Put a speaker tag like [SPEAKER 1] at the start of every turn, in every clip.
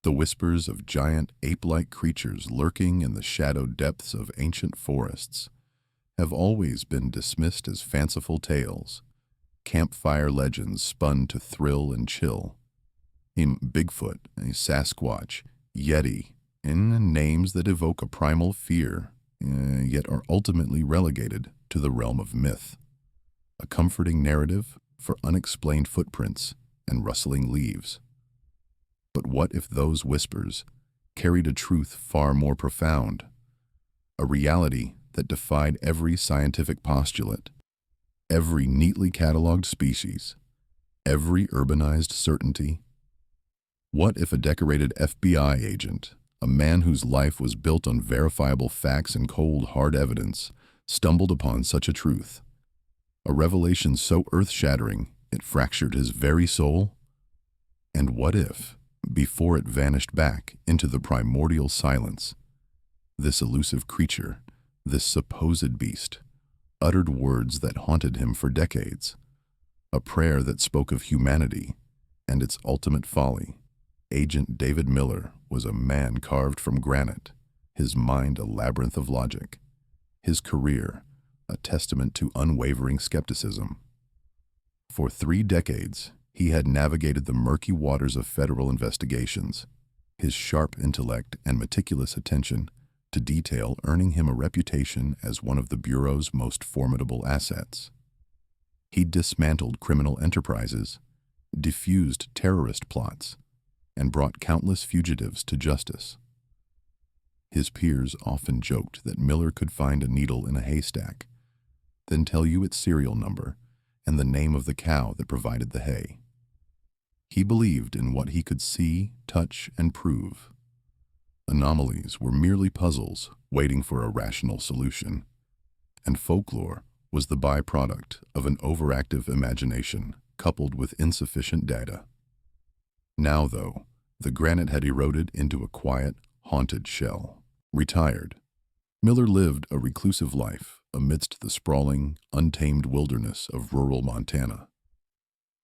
[SPEAKER 1] The whispers of giant ape-like creatures lurking in the shadowed depths of ancient forests have always been dismissed as fanciful tales, campfire legends spun to thrill and chill. In Bigfoot, a Sasquatch, Yeti, in names that evoke a primal fear, yet are ultimately relegated to the realm of myth. A comforting narrative for unexplained footprints and rustling leaves. But what if those whispers carried a truth far more profound? A reality that defied every scientific postulate, every neatly cataloged species, every urbanized certainty? What if a decorated FBI agent, a man whose life was built on verifiable facts and cold, hard evidence, stumbled upon such a truth? A revelation so earth-shattering it fractured his very soul? And what if, before it vanished back into the primordial silence, this elusive creature, this supposed beast, uttered words that haunted him for decades, a prayer that spoke of humanity and its ultimate folly? Agent David Miller was a man carved from granite, his mind a labyrinth of logic, his career a testament to unwavering skepticism. For 3 decades, he had navigated the murky waters of federal investigations, his sharp intellect and meticulous attention to detail earning him a reputation as one of the Bureau's most formidable assets. He dismantled criminal enterprises, diffused terrorist plots, and brought countless fugitives to justice. His peers often joked that Miller could find a needle in a haystack, then tell you its serial number and the name of the cow that provided the hay. He believed in what he could see, touch, and prove. Anomalies were merely puzzles waiting for a rational solution, and folklore was the byproduct of an overactive imagination coupled with insufficient data. Now, though, the granite had eroded into a quiet, haunted shell. Retired, Miller lived a reclusive life amidst the sprawling, untamed wilderness of rural Montana,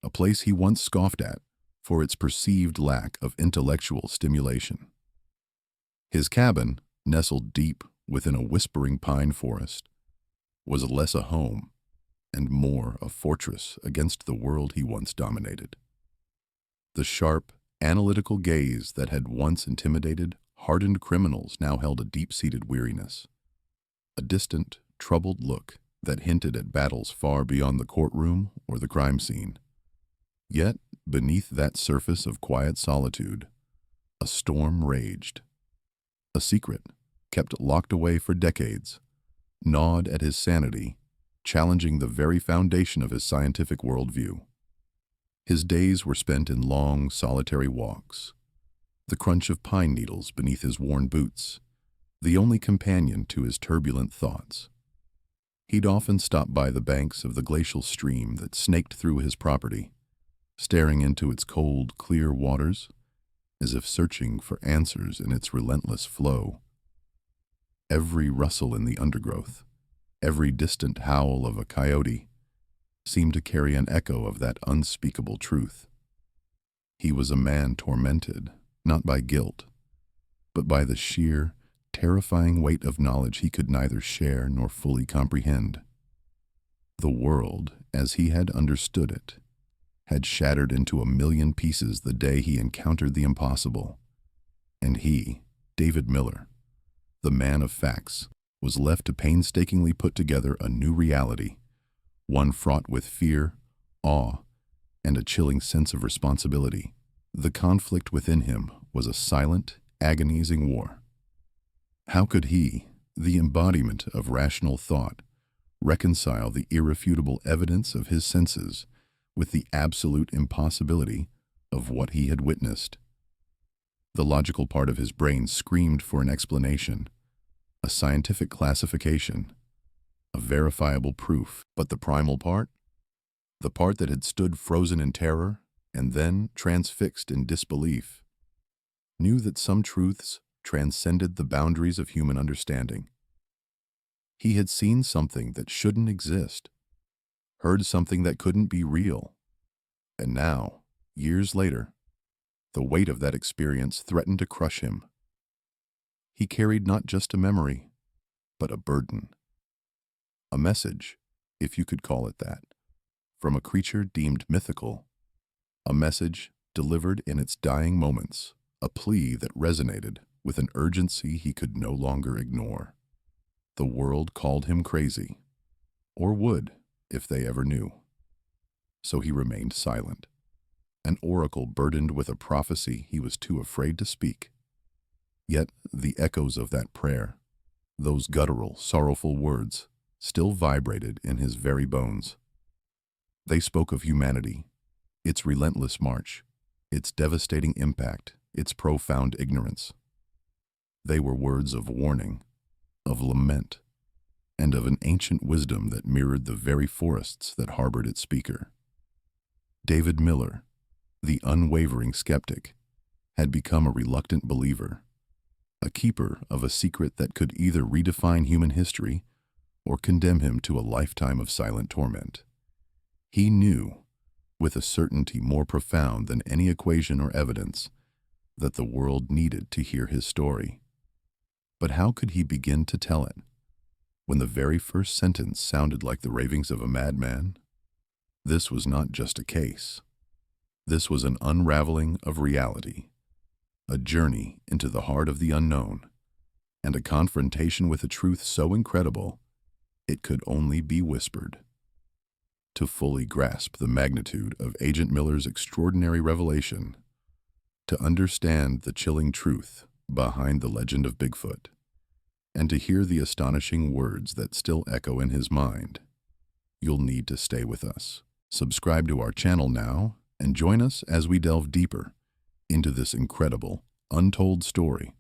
[SPEAKER 1] a place he once scoffed at for its perceived lack of intellectual stimulation. His cabin, nestled deep within a whispering pine forest, was less a home and more a fortress against the world he once dominated. The sharp, analytical gaze that had once intimidated hardened criminals now held a deep-seated weariness, a distant, troubled look that hinted at battles far beyond the courtroom or the crime scene. Yet, beneath that surface of quiet solitude, a storm raged. A secret, kept locked away for decades, gnawed at his sanity, challenging the very foundation of his scientific worldview. His days were spent in long, solitary walks, the crunch of pine needles beneath his worn boots, the only companion to his turbulent thoughts. He'd often stop by the banks of the glacial stream that snaked through his property, staring into its cold, clear waters, as if searching for answers in its relentless flow. Every rustle in the undergrowth, every distant howl of a coyote, seemed to carry an echo of that unspeakable truth. He was a man tormented, not by guilt, but by the sheer, terrifying weight of knowledge he could neither share nor fully comprehend. The world, as he had understood it, had shattered into a million pieces the day he encountered the impossible, and he, David Miller, the man of facts, was left to painstakingly put together a new reality, one fraught with fear, awe, and a chilling sense of responsibility. The conflict within him was a silent, agonizing war. How could he, the embodiment of rational thought, reconcile the irrefutable evidence of his senses with the absolute impossibility of what he had witnessed? The logical part of his brain screamed for an explanation, a scientific classification, a verifiable proof. But the primal part, the part that had stood frozen in terror and then transfixed in disbelief, knew that some truths transcended the boundaries of human understanding. He had seen something that shouldn't exist, heard something that couldn't be real, and now, years later, The weight of that experience threatened to crush him. He carried not just a memory, but a burden. A message, if you could call it that, from a creature deemed mythical. A message delivered in its dying moments, a plea that resonated with an urgency he could no longer ignore. The world called him crazy, or would if they ever knew. So he remained silent, an oracle burdened with a prophecy he was too afraid to speak. Yet the echoes of that prayer, those guttural, sorrowful words, still vibrated in his very bones. They spoke of humanity, its relentless march, its devastating impact, its profound ignorance. They were words of warning, of lament, and of an ancient wisdom that mirrored the very forests that harbored its speaker. David Miller, the unwavering skeptic, had become a reluctant believer, a keeper of a secret that could either redefine human history or condemn him to a lifetime of silent torment. He knew, with a certainty more profound than any equation or evidence, that the world needed to hear his story. But how could he begin to tell it, when the very first sentence sounded like the ravings of a madman? This was not just a case. This was an unraveling of reality, a journey into the heart of the unknown, and a confrontation with a truth so incredible it could only be whispered. To fully grasp the magnitude of Agent Miller's extraordinary revelation, to understand the chilling truth behind the legend of Bigfoot, and to hear the astonishing words that still echo in his mind, you'll need to stay with us. Subscribe to our channel now and join us as we delve deeper into this incredible, untold story,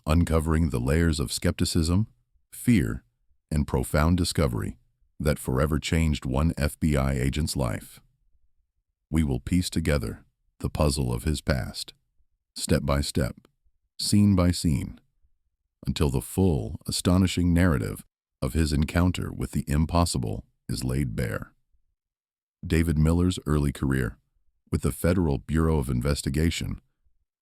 [SPEAKER 1] uncovering the layers of skepticism, fear, and profound discovery that forever changed one FBI agent's life. We will piece together the puzzle of his past, step by step, scene by scene, until the full, astonishing narrative of his encounter with the impossible is laid bare. David Miller's early career with the Federal Bureau of Investigation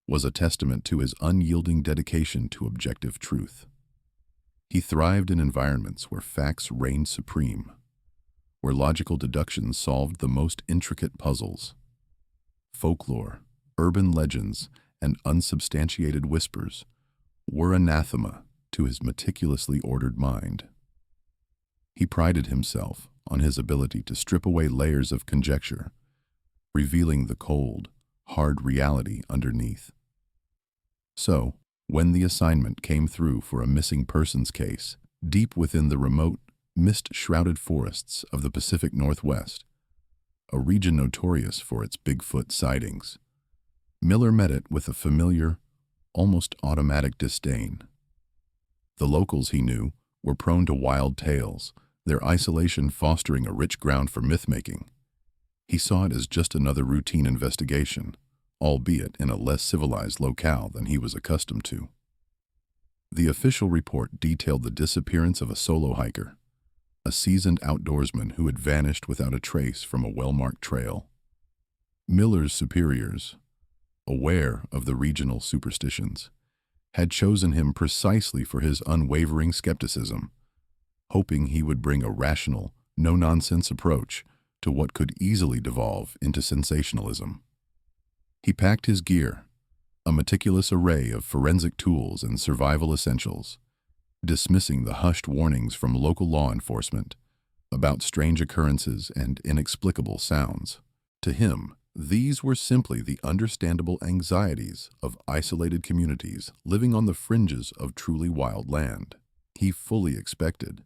[SPEAKER 1] was a testament to his unyielding dedication to objective truth. He thrived in environments where facts reigned supreme, where logical deductions solved the most intricate puzzles. Folklore, urban legends, and unsubstantiated whispers were anathema to his meticulously ordered mind. He prided himself on his ability to strip away layers of conjecture, revealing the cold, hard reality underneath. So, when the assignment came through for a missing persons case, deep within the remote, mist-shrouded forests of the Pacific Northwest, a region notorious for its Bigfoot sightings, Miller met it with a familiar, almost automatic disdain. The locals, he knew, were prone to wild tales, their isolation fostering a rich ground for myth-making. He saw it as just another routine investigation, albeit in a less civilized locale than he was accustomed to. The official report detailed the disappearance of a solo hiker, a seasoned outdoorsman who had vanished without a trace from a well-marked trail. Miller's superiors, aware of the regional superstitions, had chosen him precisely for his unwavering skepticism, hoping he would bring a rational, no-nonsense approach to what could easily devolve into sensationalism. He packed his gear, a meticulous array of forensic tools and survival essentials, dismissing the hushed warnings from local law enforcement about strange occurrences and inexplicable sounds. To him, these were simply the understandable anxieties of isolated communities living on the fringes of truly wild land. He fully expected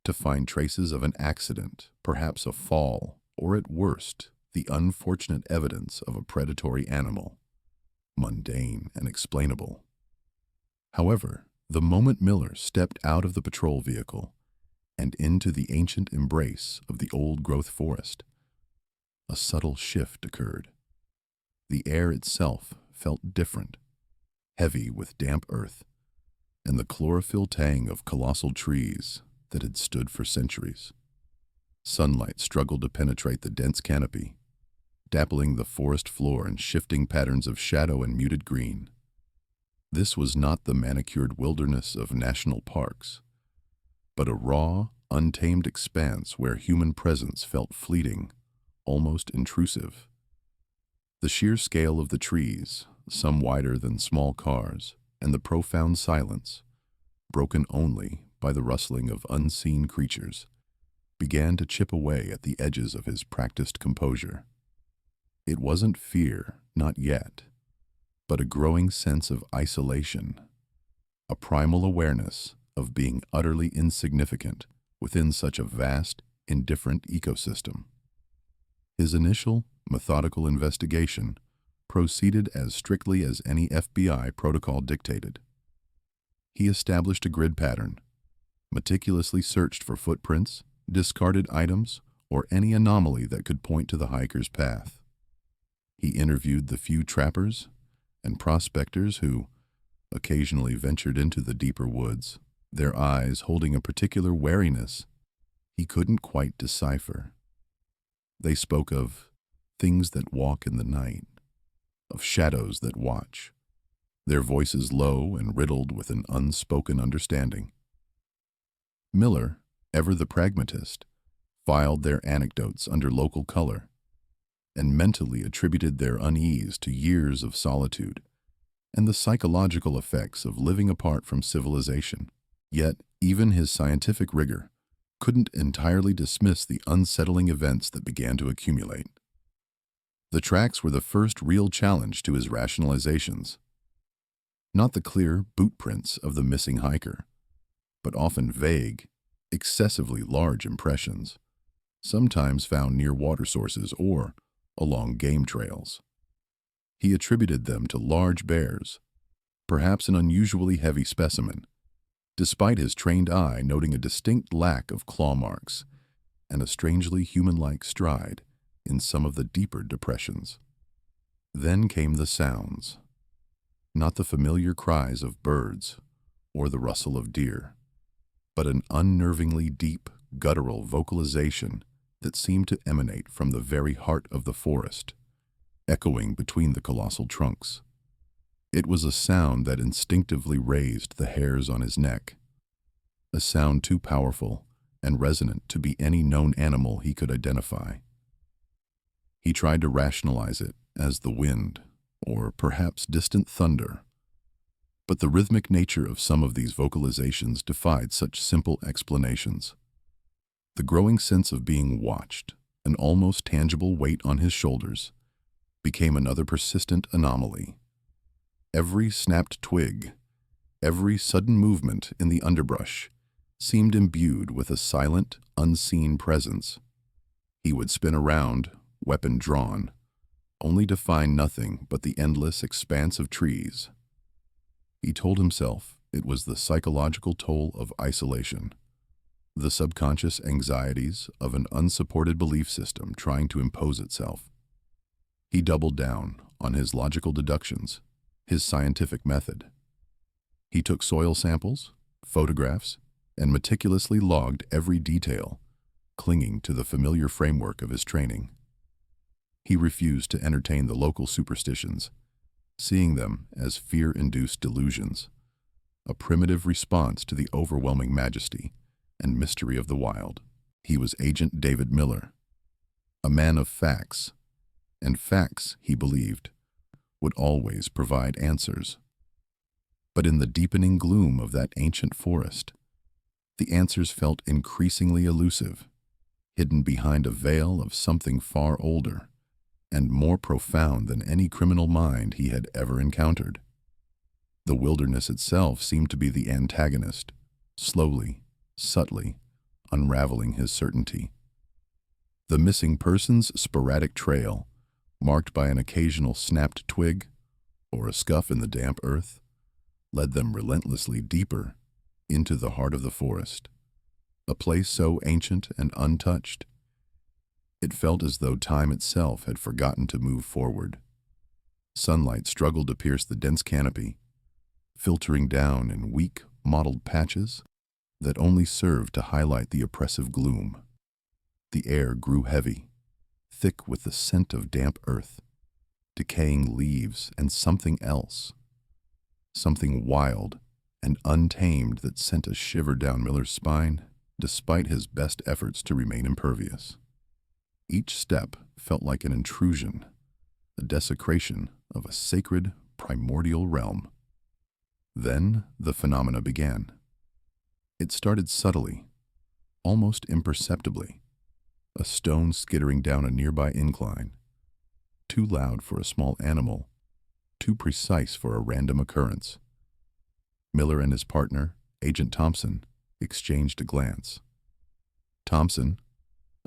[SPEAKER 1] to find traces of an accident, perhaps a fall, or at worst, the unfortunate evidence of a predatory animal, mundane and explainable. However, the moment Miller stepped out of the patrol vehicle and into the ancient embrace of the old-growth forest, a subtle shift occurred. The air itself felt different, heavy with damp earth, and the chlorophyll tang of colossal trees that had stood for centuries. Sunlight struggled to penetrate the dense canopy, dappling the forest floor in shifting patterns of shadow and muted green. This was not the manicured wilderness of national parks, but a raw, untamed expanse where human presence felt fleeting, almost intrusive. The sheer scale of the trees, some wider than small cars, and the profound silence, broken only by the rustling of unseen creatures, began to chip away at the edges of his practiced composure. It wasn't fear, not yet, but a growing sense of isolation, a primal awareness of being utterly insignificant within such a vast, indifferent ecosystem. His initial, methodical investigation proceeded as strictly as any FBI protocol dictated. He established a grid pattern, meticulously searched for footprints, discarded items, or any anomaly that could point to the hiker's path. He interviewed the few trappers and prospectors who occasionally ventured into the deeper woods, their eyes holding a particular wariness he couldn't quite decipher. They spoke of things that walk in the night, of shadows that watch, their voices low and riddled with an unspoken understanding. Miller, ever the pragmatist, filed their anecdotes under local color and mentally attributed their unease to years of solitude and the psychological effects of living apart from civilization. Yet, even his scientific rigor couldn't entirely dismiss the unsettling events that began to accumulate. The tracks were the first real challenge to his rationalizations. Not the clear boot prints of the missing hiker, but often vague, excessively large impressions, sometimes found near water sources or along game trails. He attributed them to large bears, perhaps an unusually heavy specimen, despite his trained eye noting a distinct lack of claw marks and a strangely human-like stride in some of the deeper depressions. Then came the sounds, not the familiar cries of birds or the rustle of deer, but an unnervingly deep, guttural vocalization that seemed to emanate from the very heart of the forest, echoing between the colossal trunks. It was a sound that instinctively raised the hairs on his neck, a sound too powerful and resonant to be any known animal he could identify. He tried to rationalize it as the wind, or perhaps distant thunder, but the rhythmic nature of some of these vocalizations defied such simple explanations. The growing sense of being watched, an almost tangible weight on his shoulders, became another persistent anomaly. Every snapped twig, every sudden movement in the underbrush seemed imbued with a silent, unseen presence. He would spin around, weapon drawn, only to find nothing but the endless expanse of trees. He told himself it was the psychological toll of isolation, the subconscious anxieties of an unsupported belief system trying to impose itself. He doubled down on his logical deductions, his scientific method. He took soil samples, photographs, and meticulously logged every detail, clinging to the familiar framework of his training. He refused to entertain the local superstitions, seeing them as fear-induced delusions, a primitive response to the overwhelming majesty and mystery of the wild. He was Agent David Miller, a man of facts, and facts, he believed, would always provide answers. But in the deepening gloom of that ancient forest, the answers felt increasingly elusive, hidden behind a veil of something far older and more profound than any criminal mind he had ever encountered. The wilderness itself seemed to be the antagonist, slowly, subtly, unraveling his certainty. The missing person's sporadic trail, marked by an occasional snapped twig or a scuff in the damp earth, led them relentlessly deeper into the heart of the forest, a place so ancient and untouched. It felt as though time itself had forgotten to move forward. Sunlight struggled to pierce the dense canopy, filtering down in weak, mottled patches that only served to highlight the oppressive gloom. The air grew heavy, thick with the scent of damp earth, decaying leaves, and something else. Something wild and untamed that sent a shiver down Miller's spine, despite his best efforts to remain impervious. Each step felt like an intrusion, a desecration of a sacred, primordial realm. Then the phenomena began. It started subtly, almost imperceptibly, a stone skittering down a nearby incline, too loud for a small animal, too precise for a random occurrence. Miller and his partner, Agent Thompson, exchanged a glance. Thompson,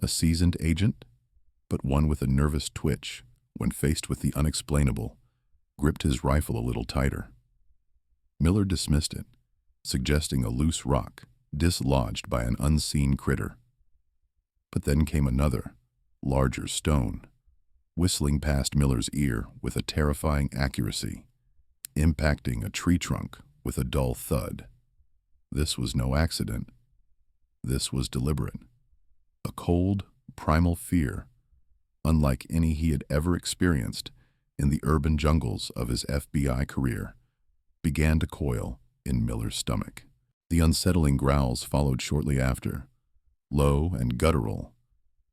[SPEAKER 1] a seasoned agent, but one with a nervous twitch when faced with the unexplainable, gripped his rifle a little tighter. Miller dismissed it, suggesting a loose rock dislodged by an unseen critter. But then came another, larger stone, whistling past Miller's ear with a terrifying accuracy, impacting a tree trunk with a dull thud. This was no accident. This was deliberate. A cold, primal fear, unlike any he had ever experienced in the urban jungles of his FBI career, began to coil in Miller's stomach. The unsettling growls followed shortly after, low and guttural,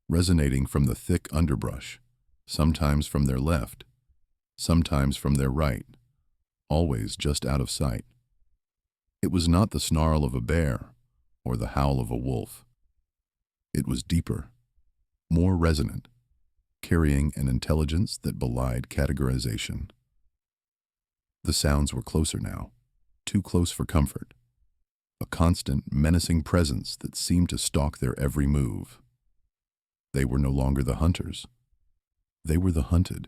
[SPEAKER 1] resonating from the thick underbrush, sometimes from their left, sometimes from their right, always just out of sight. It was not the snarl of a bear or the howl of a wolf. It was deeper, more resonant, carrying an intelligence that belied categorization. The sounds were closer now, too close for comfort, a constant, menacing presence that seemed to stalk their every move. They were no longer the hunters. They were the hunted,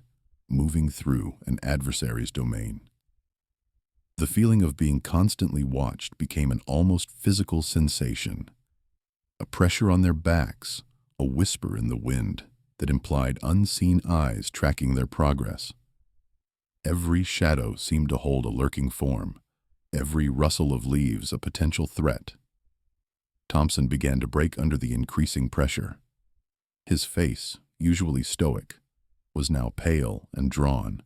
[SPEAKER 1] moving through an adversary's domain. The feeling of being constantly watched became an almost physical sensation, a pressure on their backs, a whisper in the wind that implied unseen eyes tracking their progress. Every shadow seemed to hold a lurking form, every rustle of leaves a potential threat. Thompson began to break under the increasing pressure. His face, usually stoic, was now pale and drawn,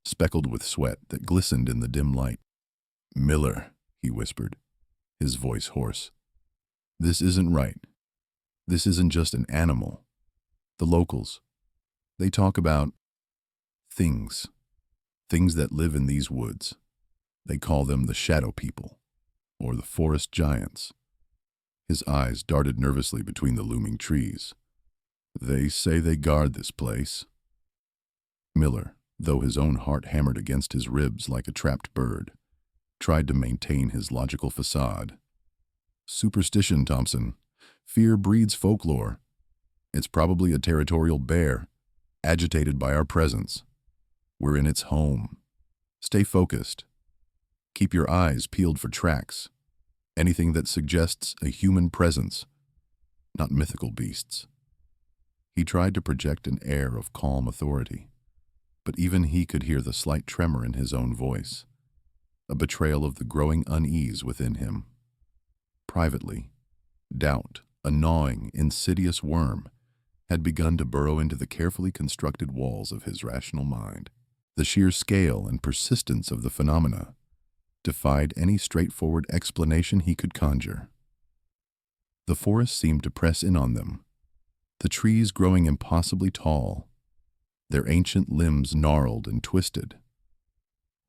[SPEAKER 1] speckled with sweat that glistened in the dim light. "Miller," he whispered, his voice hoarse. "This isn't right. This isn't just an animal. The locals, they talk about things that live in these woods. They call them the shadow people, or the forest giants." His eyes darted nervously between the looming trees. "They say they guard this place." Miller, though his own heart hammered against his ribs like a trapped bird, tried to maintain his logical facade. "Superstition, Thompson. Fear breeds folklore. It's probably a territorial bear, agitated by our presence. We're in its home. Stay focused. Keep your eyes peeled for tracks, anything that suggests a human presence, not mythical beasts." He tried to project an air of calm authority, but even he could hear the slight tremor in his own voice, a betrayal of the growing unease within him. Privately, doubt, a gnawing, insidious worm, had begun to burrow into the carefully constructed walls of his rational mind. The sheer scale and persistence of the phenomena defied any straightforward explanation he could conjure. The forest seemed to press in on them, the trees growing impossibly tall, their ancient limbs gnarled and twisted.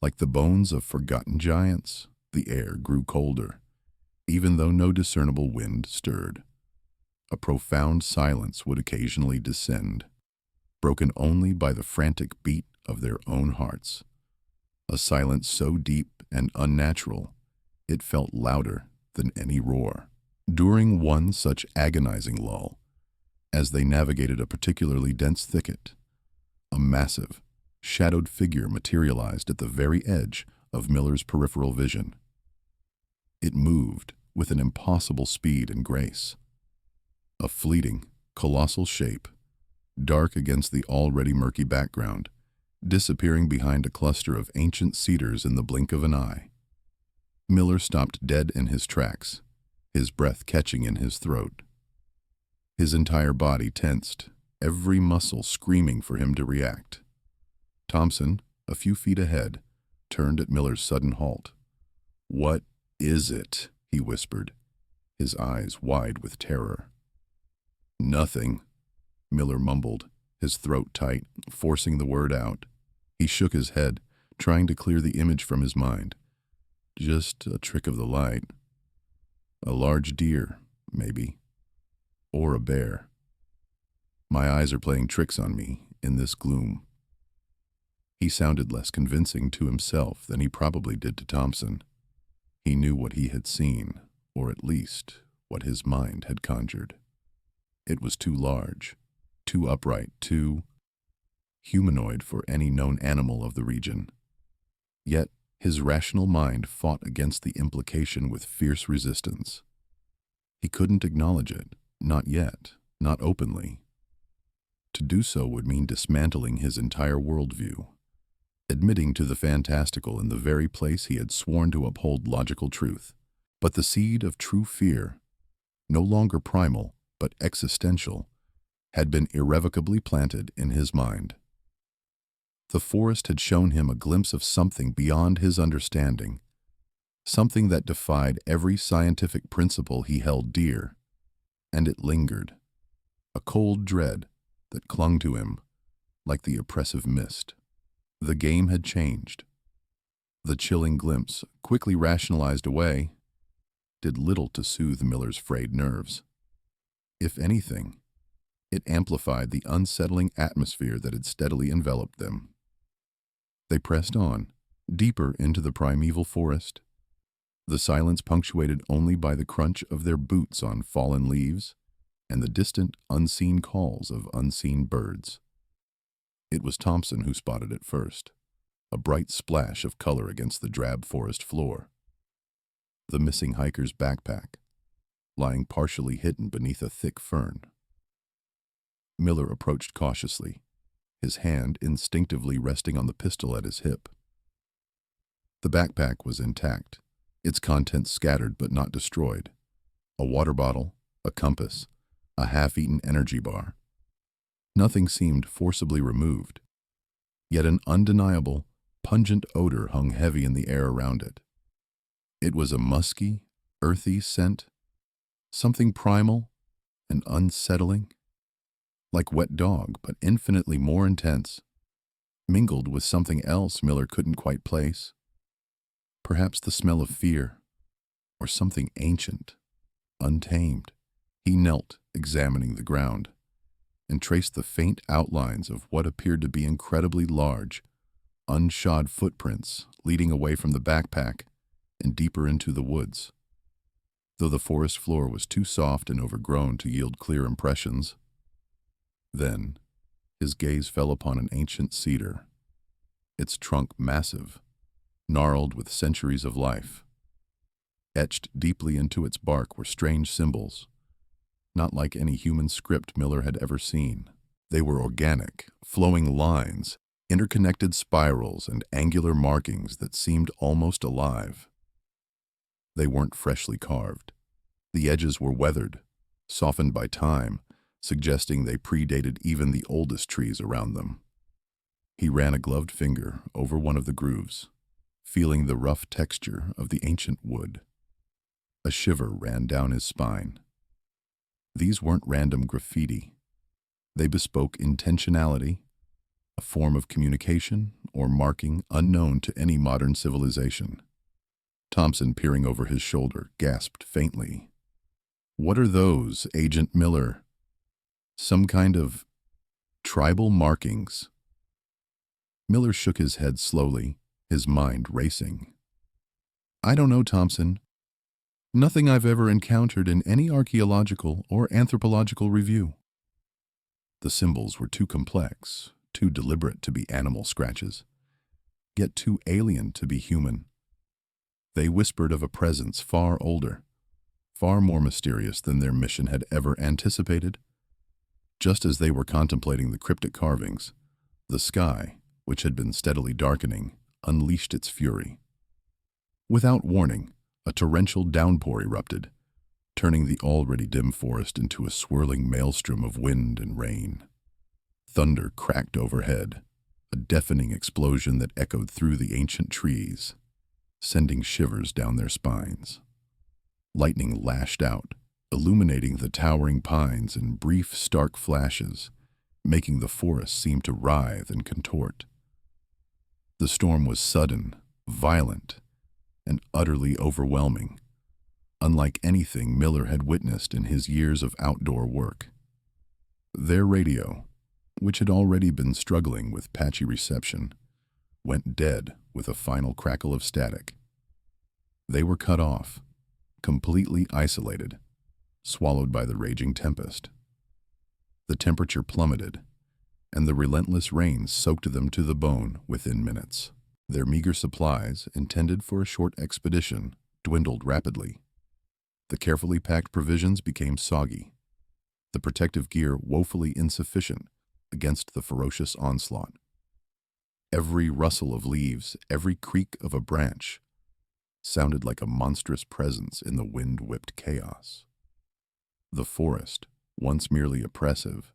[SPEAKER 1] Like the bones of forgotten giants, the air grew colder, even though no discernible wind stirred. A profound silence would occasionally descend, broken only by the frantic beat of their own hearts. A silence so deep and unnatural, it felt louder than any roar. During one such agonizing lull, as they navigated a particularly dense thicket, a massive, shadowed figure materialized at the very edge of Miller's peripheral vision. It moved with an impossible speed and grace. A fleeting, colossal shape, dark against the already murky background, disappearing behind a cluster of ancient cedars in the blink of an eye. Miller stopped dead in his tracks, his breath catching in his throat. His entire body tensed, every muscle screaming for him to react. Thompson, a few feet ahead, turned at Miller's sudden halt. "What is it?" he whispered, his eyes wide with terror. "Nothing," Miller mumbled, his throat tight, forcing the word out. He shook his head, trying to clear the image from his mind. "Just a trick of the light. A large deer, maybe. Or a bear. My eyes are playing tricks on me in this gloom." He sounded less convincing to himself than he probably did to Thompson. He knew what he had seen, or at least what his mind had conjured. It was too large, too upright, too humanoid for any known animal of the region. Yet his rational mind fought against the implication with fierce resistance. He couldn't acknowledge it, not yet, not openly. To do so would mean dismantling his entire worldview, admitting to the fantastical in the very place he had sworn to uphold logical truth. But the seed of true fear, no longer primal but existential, had been irrevocably planted in his mind. The forest had shown him a glimpse of something beyond his understanding, something that defied every scientific principle he held dear, and it lingered, a cold dread that clung to him like the oppressive mist. The game had changed. The chilling glimpse, quickly rationalized away, did little to soothe Miller's frayed nerves. If anything, it amplified the unsettling atmosphere that had steadily enveloped them. They pressed on, deeper into the primeval forest, the silence punctuated only by the crunch of their boots on fallen leaves and the distant, unseen calls of unseen birds. It was Thompson who spotted it first, a bright splash of color against the drab forest floor. The missing hiker's backpack, lying partially hidden beneath a thick fern. Miller approached cautiously, his hand instinctively resting on the pistol at his hip. The backpack was intact, its contents scattered but not destroyed. A water bottle, a compass, a half-eaten energy bar. Nothing seemed forcibly removed, yet an undeniable, pungent odor hung heavy in the air around it. It was a musky, earthy scent, something primal and unsettling, like wet dog, but infinitely more intense, mingled with something else Miller couldn't quite place. Perhaps the smell of fear, or something ancient, untamed. He knelt, examining the ground, and traced the faint outlines of what appeared to be incredibly large, unshod footprints leading away from the backpack and deeper into the woods. Though the forest floor was too soft and overgrown to yield clear impressions. Then, his gaze fell upon an ancient cedar, its trunk massive, gnarled with centuries of life. Etched deeply into its bark were strange symbols, not like any human script Miller had ever seen. They were organic, flowing lines, interconnected spirals, and angular markings that seemed almost alive. They weren't freshly carved. The edges were weathered, softened by time, suggesting they predated even the oldest trees around them. He ran a gloved finger over one of the grooves, feeling the rough texture of the ancient wood. A shiver ran down his spine. These weren't random graffiti. They bespoke intentionality, a form of communication or marking unknown to any modern civilization. Thompson, peering over his shoulder, gasped faintly. "What are those, Agent Miller? Some kind of tribal markings?" Miller shook his head slowly, his mind racing. "I don't know, Thompson. Nothing I've ever encountered in any archaeological or anthropological review." The symbols were too complex, too deliberate to be animal scratches, yet too alien to be human. They whispered of a presence far older, far more mysterious than their mission had ever anticipated. Just as they were contemplating the cryptic carvings, the sky, which had been steadily darkening, unleashed its fury. Without warning, a torrential downpour erupted, turning the already dim forest into a swirling maelstrom of wind and rain. Thunder cracked overhead, a deafening explosion that echoed through the ancient trees, sending shivers down their spines. Lightning lashed out, illuminating the towering pines in brief, stark flashes, making the forest seem to writhe and contort. The storm was sudden, violent, and utterly overwhelming, unlike anything Miller had witnessed in his years of outdoor work. Their radio, which had already been struggling with patchy reception, went dead with a final crackle of static. They were cut off, completely isolated, swallowed by the raging tempest. The temperature plummeted, and the relentless rain soaked them to the bone within minutes. Their meager supplies, intended for a short expedition, dwindled rapidly. The carefully packed provisions became soggy, the protective gear woefully insufficient against the ferocious onslaught. Every rustle of leaves, every creak of a branch, sounded like a monstrous presence in the wind-whipped chaos. The forest, once merely oppressive,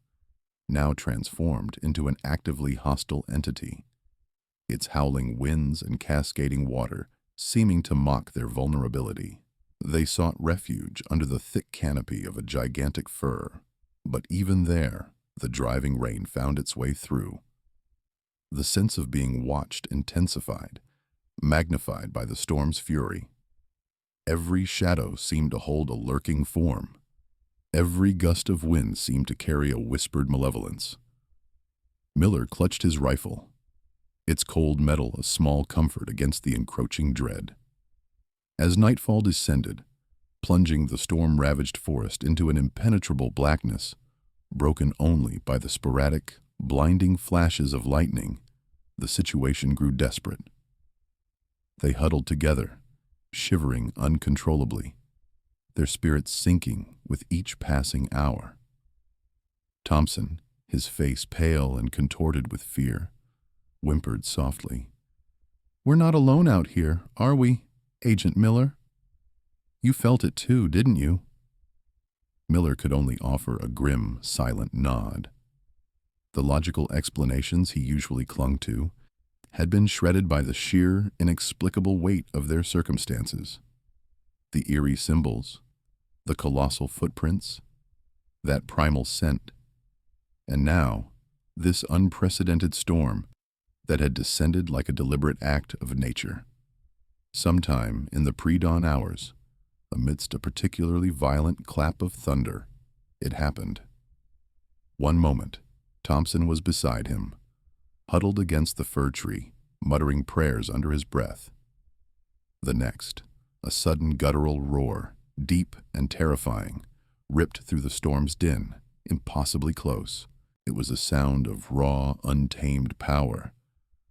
[SPEAKER 1] now transformed into an actively hostile entity, its howling winds and cascading water seeming to mock their vulnerability. They sought refuge under the thick canopy of a gigantic fir, but even there, the driving rain found its way through. The sense of being watched intensified, magnified by the storm's fury. Every shadow seemed to hold a lurking form. Every gust of wind seemed to carry a whispered malevolence. Miller clutched his rifle, its cold metal a small comfort against the encroaching dread. As nightfall descended, plunging the storm-ravaged forest into an impenetrable blackness, broken only by the sporadic, blinding flashes of lightning, the situation grew desperate. They huddled together, shivering uncontrollably, their spirits sinking with each passing hour. Thompson, his face pale and contorted with fear, whimpered softly, "We're not alone out here, are we, Agent Miller? You felt it too, didn't you?" Miller could only offer a grim, silent nod. The logical explanations he usually clung to had been shredded by the sheer, inexplicable weight of their circumstances. The eerie symbols, the colossal footprints, that primal scent, and now this unprecedented storm that had descended like a deliberate act of nature. Sometime in the pre-dawn hours, amidst a particularly violent clap of thunder, it happened. One moment, Thompson was beside him, huddled against the fir tree, muttering prayers under his breath. The next, a sudden guttural roar, deep and terrifying, ripped through the storm's din, impossibly close. It was a sound of raw, untamed power,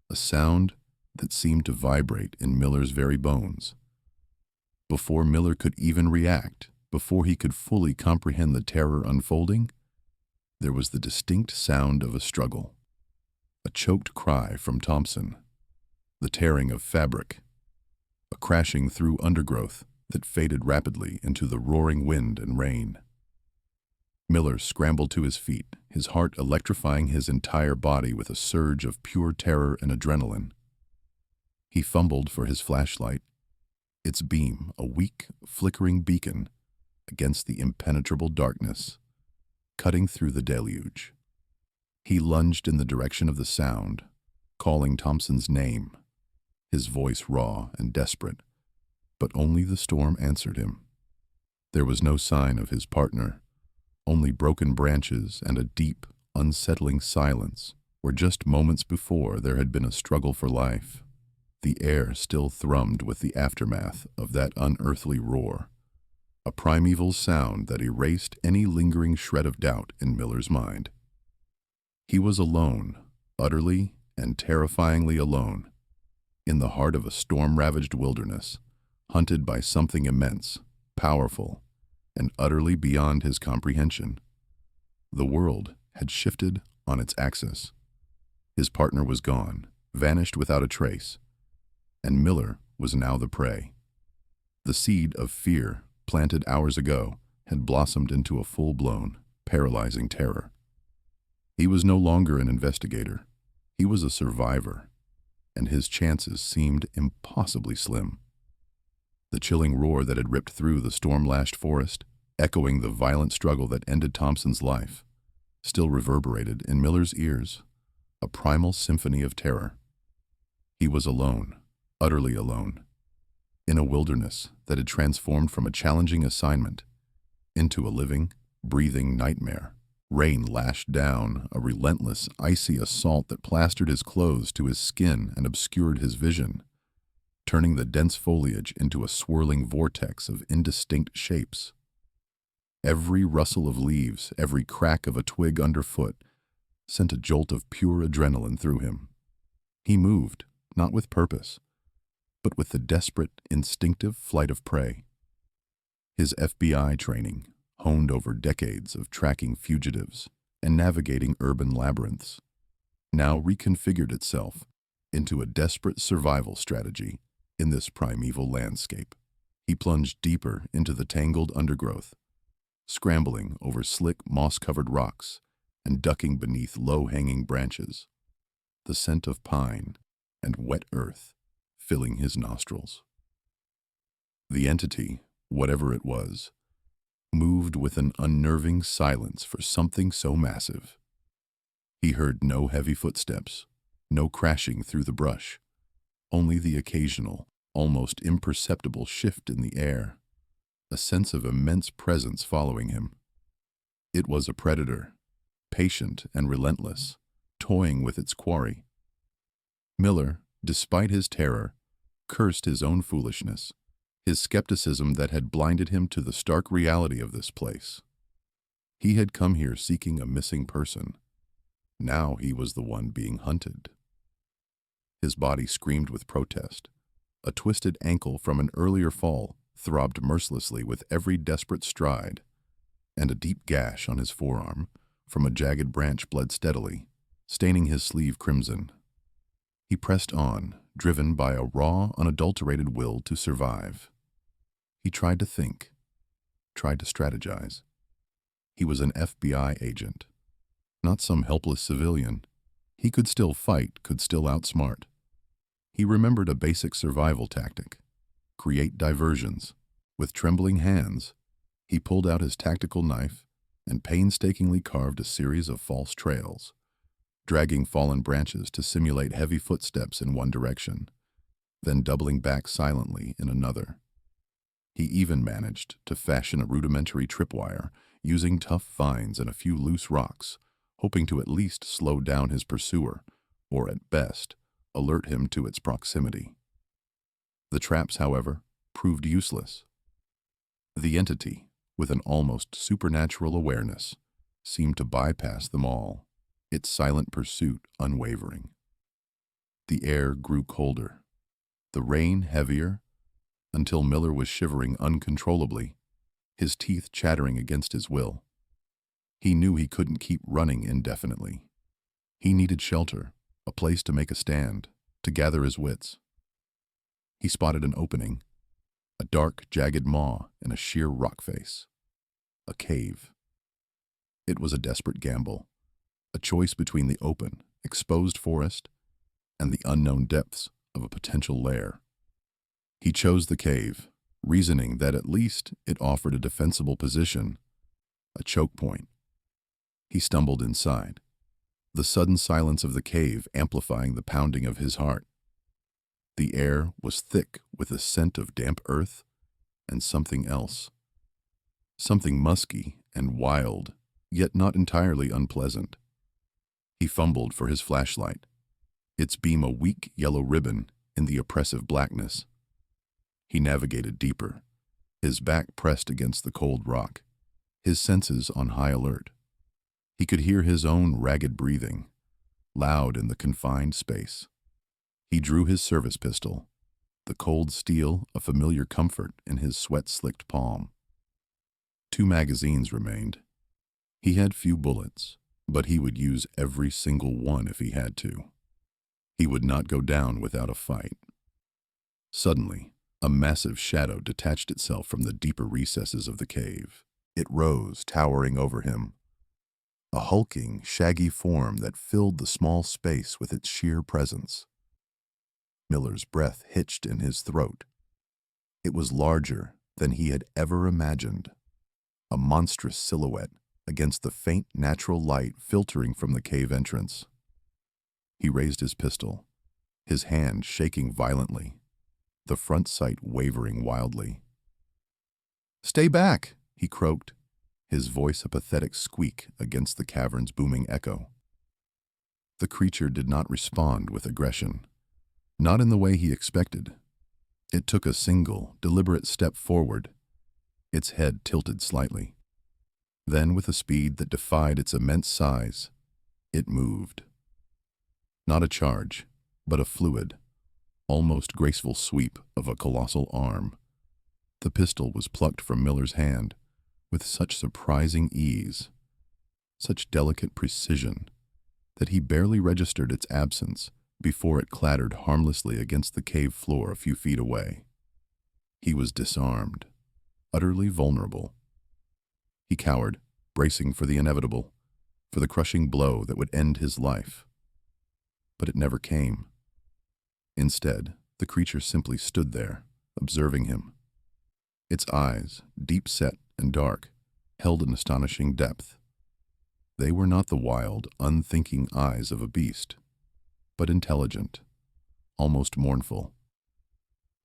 [SPEAKER 1] a sound that seemed to vibrate in Miller's very bones. Before Miller could even react, before he could fully comprehend the terror unfolding, there was the distinct sound of a struggle. A choked cry from Thompson, the tearing of fabric, a crashing through undergrowth that faded rapidly into the roaring wind and rain. Miller scrambled to his feet, his heart electrifying his entire body with a surge of pure terror and adrenaline. He fumbled for his flashlight, its beam a weak, flickering beacon against the impenetrable darkness, cutting through the deluge. He lunged in the direction of the sound, calling Thompson's name, his voice raw and desperate, but only the storm answered him. There was no sign of his partner, only broken branches and a deep, unsettling silence where just moments before there had been a struggle for life. The air still thrummed with the aftermath of that unearthly roar, a primeval sound that erased any lingering shred of doubt in Miller's mind. He was alone, utterly and terrifyingly alone, in the heart of a storm-ravaged wilderness, hunted by something immense, powerful, and utterly beyond his comprehension. The world had shifted on its axis. His partner was gone, vanished without a trace, and Miller was now the prey. The seed of fear, planted hours ago, had blossomed into a full-blown, paralyzing terror. He was no longer an investigator. He was a survivor, and his chances seemed impossibly slim. The chilling roar that had ripped through the storm-lashed forest, echoing the violent struggle that ended Thompson's life, still reverberated in Miller's ears, a primal symphony of terror. He was alone, utterly alone, in a wilderness that had transformed from a challenging assignment into a living, breathing nightmare. Rain lashed down, a relentless, icy assault that plastered his clothes to his skin and obscured his vision, turning the dense foliage into a swirling vortex of indistinct shapes. Every rustle of leaves, every crack of a twig underfoot, sent a jolt of pure adrenaline through him. He moved, not with purpose, but with the desperate, instinctive flight of prey. His FBI training, honed over decades of tracking fugitives and navigating urban labyrinths, now reconfigured itself into a desperate survival strategy in this primeval landscape. He plunged deeper into the tangled undergrowth, scrambling over slick, moss-covered rocks and ducking beneath low-hanging branches, the scent of pine and wet earth filling his nostrils. The entity, whatever it was, moved with an unnerving silence for something so massive. He heard no heavy footsteps, no crashing through the brush, only the occasional, almost imperceptible shift in the air, a sense of immense presence following him. It was a predator, patient and relentless, toying with its quarry. Miller, despite his terror, cursed his own foolishness, his skepticism that had blinded him to the stark reality of this place. He had come here seeking a missing person. Now he was the one being hunted. His body screamed with protest. A twisted ankle from an earlier fall throbbed mercilessly with every desperate stride, and a deep gash on his forearm from a jagged branch bled steadily, staining his sleeve crimson. He pressed on, driven by a raw, unadulterated will to survive. He tried to think, tried to strategize. He was an FBI agent, not some helpless civilian. He could still fight, could still outsmart. He remembered a basic survival tactic: create diversions. With trembling hands, he pulled out his tactical knife and painstakingly carved a series of false trails, dragging fallen branches to simulate heavy footsteps in one direction, then doubling back silently in another. He even managed to fashion a rudimentary tripwire using tough vines and a few loose rocks, hoping to at least slow down his pursuer, or at best, alert him to its proximity. The traps, however, proved useless. The entity, with an almost supernatural awareness, seemed to bypass them all, its silent pursuit unwavering. The air grew colder, the rain heavier, until Miller was shivering uncontrollably, his teeth chattering against his will. He knew he couldn't keep running indefinitely. He needed shelter, a place to make a stand, to gather his wits. He spotted an opening, a dark, jagged maw in a sheer rock face. A cave. It was a desperate gamble, a choice between the open, exposed forest and the unknown depths of a potential lair. He chose the cave, reasoning that at least it offered a defensible position, a choke point. He stumbled inside, the sudden silence of the cave amplifying the pounding of his heart. The air was thick with the scent of damp earth and something else. Something musky and wild, yet not entirely unpleasant. He fumbled for his flashlight, its beam a weak yellow ribbon in the oppressive blackness. He navigated deeper, his back pressed against the cold rock, his senses on high alert. He could hear his own ragged breathing, loud in the confined space. He drew his service pistol, the cold steel a familiar comfort in his sweat-slicked palm. 2 magazines remained. He had few bullets, but he would use every single one if he had to. He would not go down without a fight. Suddenly, a massive shadow detached itself from the deeper recesses of the cave. It rose, towering over him. a hulking, shaggy form that filled the small space with its sheer presence. Miller's breath hitched in his throat. It was larger than he had ever imagined, a monstrous silhouette against the faint natural light filtering from the cave entrance. He raised his pistol, his hand shaking violently, the front sight wavering wildly. "Stay back," he croaked, his voice a pathetic squeak against the cavern's booming echo. The creature did not respond with aggression, not in the way he expected. It took a single, deliberate step forward, its head tilted slightly. Then, with a speed that defied its immense size, it moved. Not a charge, but a fluid, almost graceful sweep of a colossal arm. The pistol was plucked from Miller's hand with such surprising ease, such delicate precision, that he barely registered its absence before it clattered harmlessly against the cave floor a few feet away. He was disarmed, utterly vulnerable. He cowered, bracing for the inevitable, for the crushing blow that would end his life. But it never came. Instead, the creature simply stood there, observing him. Its eyes, deep-set and dark, held an astonishing depth. They were not the wild, unthinking eyes of a beast, but intelligent, almost mournful.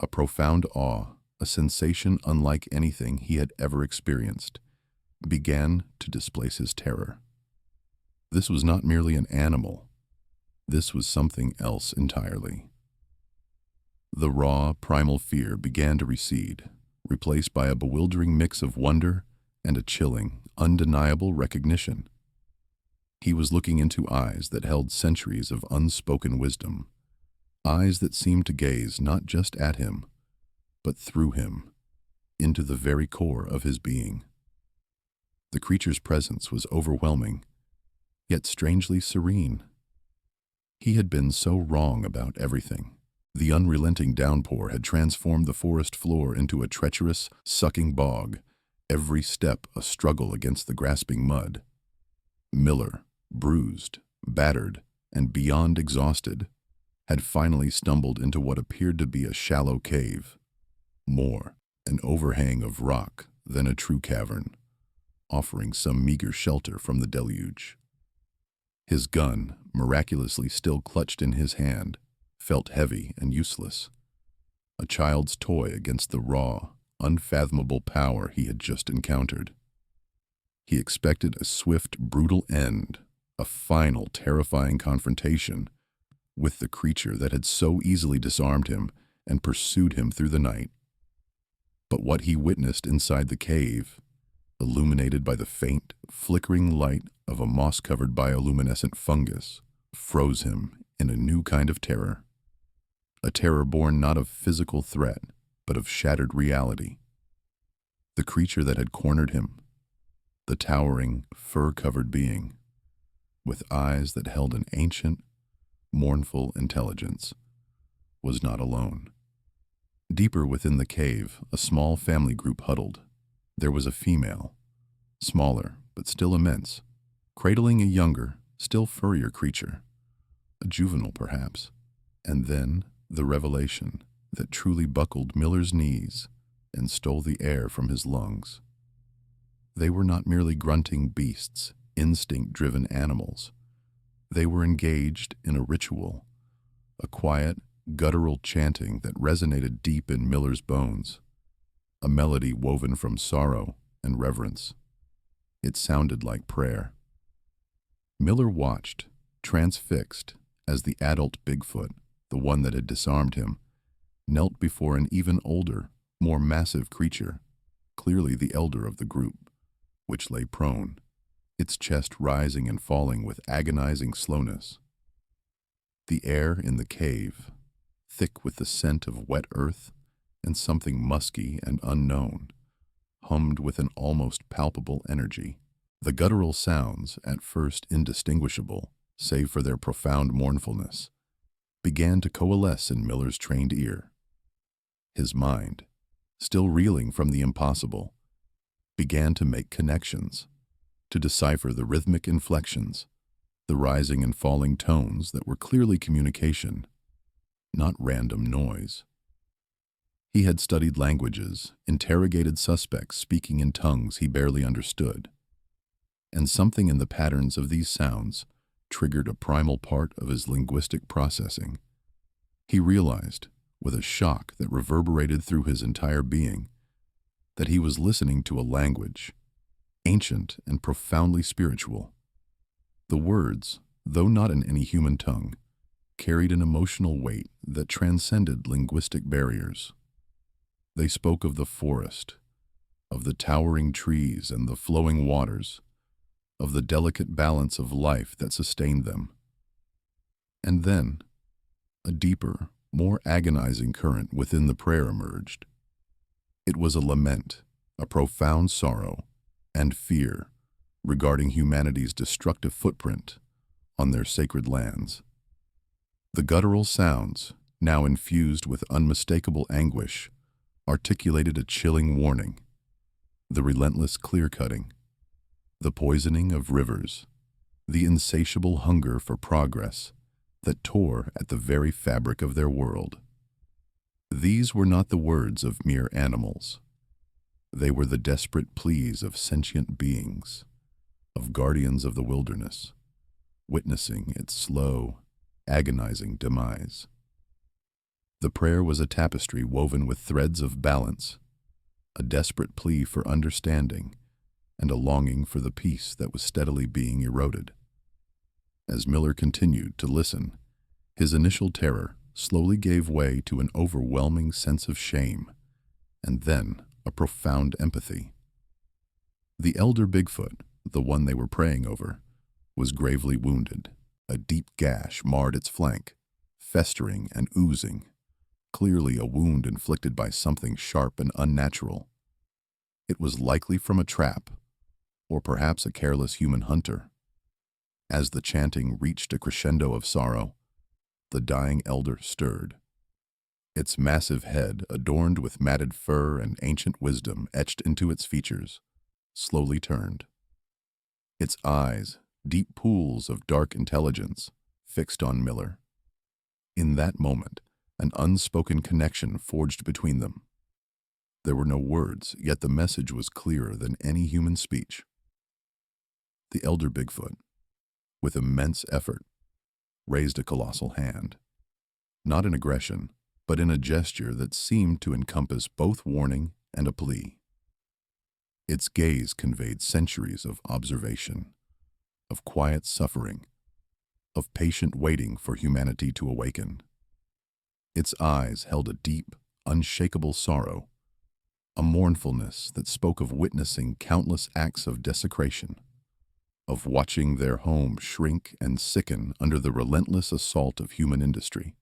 [SPEAKER 1] A profound awe, a sensation unlike anything he had ever experienced, began to displace his terror. This was not merely an animal. This was something else entirely. The raw, primal fear began to recede, replaced by a bewildering mix of wonder and a chilling, undeniable recognition. He was looking into eyes that held centuries of unspoken wisdom, eyes that seemed to gaze not just at him, but through him, into the very core of his being. The creature's presence was overwhelming, yet strangely serene. He had been so wrong about everything. The unrelenting downpour had transformed the forest floor into a treacherous, sucking bog, every step a struggle against the grasping mud. Miller, bruised, battered, and beyond exhausted, had finally stumbled into what appeared to be a shallow cave. More, an overhang of rock than a true cavern, offering some meager shelter from the deluge. His gun, miraculously still clutched in his hand, felt heavy and useless, a child's toy against the raw, unfathomable power he had just encountered. He expected a swift, brutal end, a final, terrifying confrontation with the creature that had so easily disarmed him and pursued him through the night. But what he witnessed inside the cave, illuminated by the faint, flickering light of a moss-covered bioluminescent fungus, froze him in a new kind of terror. A terror born not of physical threat, but of shattered reality. The creature that had cornered him, the towering, fur-covered being, with eyes that held an ancient, mournful intelligence, was not alone. Deeper within the cave, a small family group huddled. There was a female, smaller but still immense, cradling a younger, still furrier creature, a juvenile perhaps, and then the revelation that truly buckled Miller's knees and stole the air from his lungs. They were not merely grunting beasts, instinct-driven animals. They were engaged in a ritual, a quiet, guttural chanting that resonated deep in Miller's bones, a melody woven from sorrow and reverence. It sounded like prayer. Miller watched, transfixed, as the adult Bigfoot, the one that had disarmed him, knelt before an even older, more massive creature, clearly the elder of the group, which lay prone, its chest rising and falling with agonizing slowness. The air in the cave, thick with the scent of wet earth and something musky and unknown, hummed with an almost palpable energy. The guttural sounds, at first indistinguishable, save for their profound mournfulness, began to coalesce in Miller's trained ear. His mind, still reeling from the impossible, began to make connections, to decipher the rhythmic inflections, the rising and falling tones that were clearly communication, not random noise. He had studied languages, interrogated suspects speaking in tongues he barely understood, and something in the patterns of these sounds triggered a primal part of his linguistic processing. He realized, with a shock that reverberated through his entire being, that he was listening to a language, ancient and profoundly spiritual. The words, though not in any human tongue, carried an emotional weight that transcended linguistic barriers. They spoke of the forest, of the towering trees and the flowing waters, of the delicate balance of life that sustained them. And then, a deeper, more agonizing current within the prayer emerged. It was a lament, a profound sorrow, and fear regarding humanity's destructive footprint on their sacred lands. The guttural sounds, now infused with unmistakable anguish, articulated a chilling warning: the relentless clear-cutting, the poisoning of rivers, the insatiable hunger for progress that tore at the very fabric of their world. These were not the words of mere animals. They were the desperate pleas of sentient beings, of guardians of the wilderness, witnessing its slow, agonizing demise. The prayer was a tapestry woven with threads of balance, a desperate plea for understanding, and a longing for the peace that was steadily being eroded. As Miller continued to listen, his initial terror slowly gave way to an overwhelming sense of shame, and then a profound empathy. The elder Bigfoot, the one they were praying over, was gravely wounded. A deep gash marred its flank, festering and oozing, clearly a wound inflicted by something sharp and unnatural. It was likely from a trap, or perhaps a careless human hunter. As the chanting reached a crescendo of sorrow, the dying elder stirred. Its massive head, adorned with matted fur and ancient wisdom etched into its features, slowly turned. Its eyes, deep pools of dark intelligence, fixed on Miller. In that moment, an unspoken connection forged between them. There were no words, yet the message was clearer than any human speech. The elder Bigfoot, with immense effort, raised a colossal hand, not in aggression, but in a gesture that seemed to encompass both warning and a plea. Its gaze conveyed centuries of observation, of quiet suffering, of patient waiting for humanity to awaken. Its eyes held a deep, unshakable sorrow, a mournfulness that spoke of witnessing countless acts of desecration, of watching their home shrink and sicken under the relentless assault of human industry.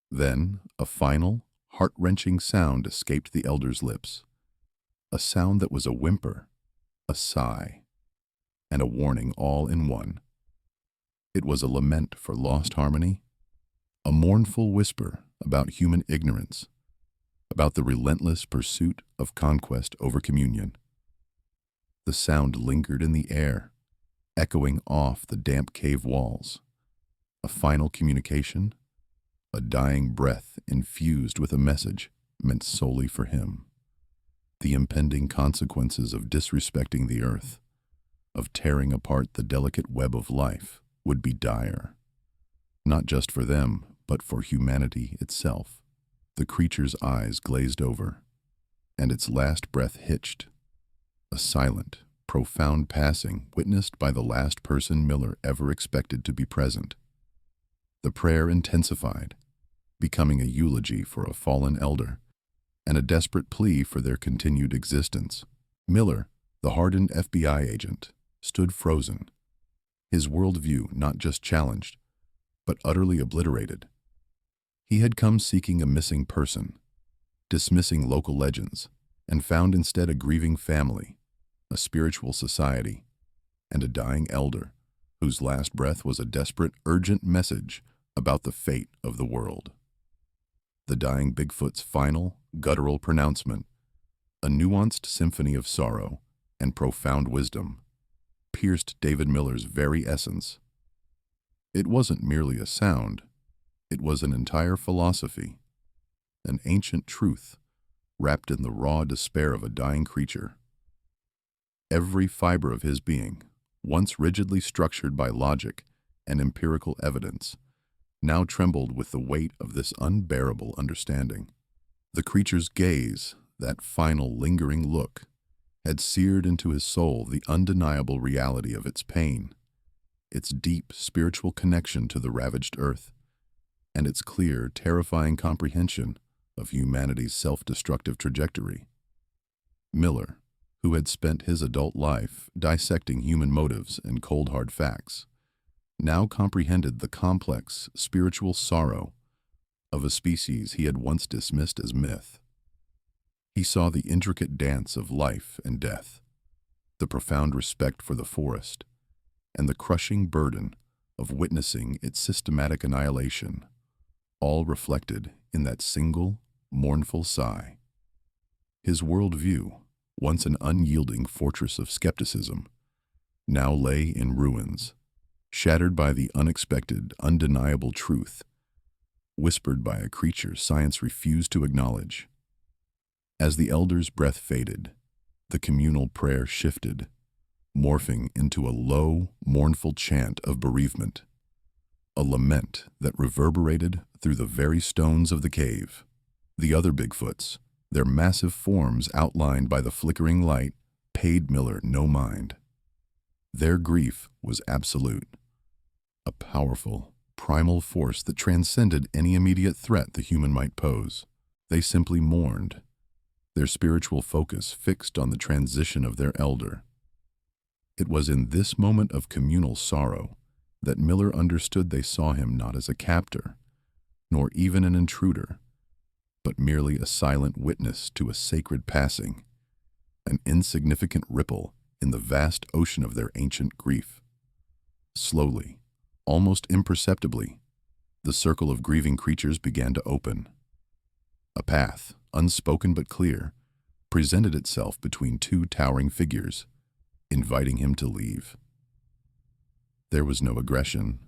[SPEAKER 1] Then, a final, heart-wrenching sound escaped the elder's lips, a sound that was a whimper, a sigh, and a warning all in one. It was a lament for lost harmony, a mournful whisper about human ignorance, about the relentless pursuit of conquest over communion. The sound lingered in the air, echoing off the damp cave walls. A final communication, a dying breath infused with a message meant solely for him. The impending consequences of disrespecting the earth, of tearing apart the delicate web of life, would be dire. Not just for them, but for humanity itself. The creature's eyes glazed over, and its last breath hitched. A silent, profound passing witnessed by the last person Miller ever expected to be present. The prayer intensified, becoming a eulogy for a fallen elder, and a desperate plea for their continued existence. Miller, the hardened FBI agent, stood frozen, his worldview not just challenged, but utterly obliterated. He had come seeking a missing person, dismissing local legends, and found instead a grieving family, a spiritual society, and a dying elder whose last breath was a desperate, urgent message about the fate of the world. The dying Bigfoot's final, guttural pronouncement, a nuanced symphony of sorrow and profound wisdom, pierced David Miller's very essence. It wasn't merely a sound, it was an entire philosophy, an ancient truth wrapped in the raw despair of a dying creature. Every fiber of his being, once rigidly structured by logic and empirical evidence, now trembled with the weight of this unbearable understanding. The creature's gaze, that final lingering look, had seared into his soul the undeniable reality of its pain, its deep spiritual connection to the ravaged earth, and its clear, terrifying comprehension of humanity's self-destructive trajectory. Miller, who had spent his adult life dissecting human motives and cold hard facts, now comprehended the complex spiritual sorrow of a species he had once dismissed as myth. He saw the intricate dance of life and death, the profound respect for the forest, and the crushing burden of witnessing its systematic annihilation, all reflected in that single, mournful sigh. His worldview, once an unyielding fortress of skepticism, now lay in ruins, shattered by the unexpected, undeniable truth, whispered by a creature science refused to acknowledge. As the elder's breath faded, the communal prayer shifted, morphing into a low, mournful chant of bereavement, a lament that reverberated through the very stones of the cave. The other Bigfoots, their massive forms outlined by the flickering light, paid Miller no mind. Their grief was absolute, a powerful, primal force that transcended any immediate threat the human might pose. They simply mourned, their spiritual focus fixed on the transition of their elder. It was in this moment of communal sorrow that Miller understood they saw him not as a captor, nor even an intruder, but merely a silent witness to a sacred passing, an insignificant ripple in the vast ocean of their ancient grief. Slowly, almost imperceptibly, the circle of grieving creatures began to open. A path, unspoken but clear, presented itself between two towering figures, inviting him to leave. There was no aggression,